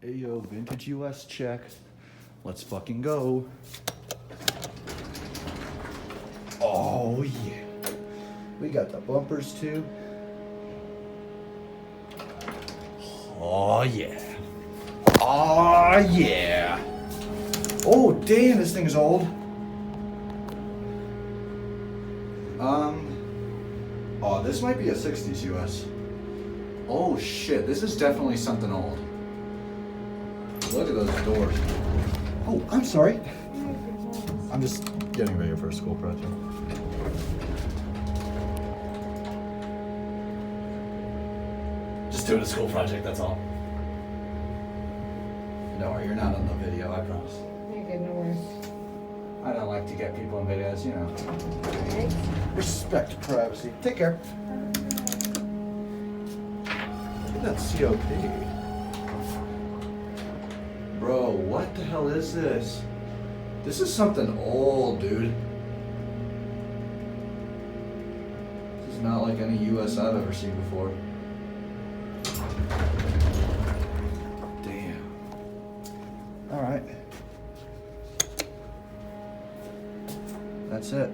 Ayo, vintage US check. Let's fucking go. Oh yeah. We got the bumpers too. Oh yeah. Oh yeah. Oh damn, this thing's old. Oh, this might be a 60s US. Oh shit, this is definitely something old. Look at those doors. Oh, I'm sorry. I'm just getting ready for a school project. Just doing a school project, that's all. No, you're not on the video, I promise. You're good, no worries. I don't like to get people in videos, you know. Alright. Respect privacy. Take care. Look at that COP. Bro, what the hell is this? This is something old, dude. This is not like any US I've ever seen before. Damn. All right. That's it.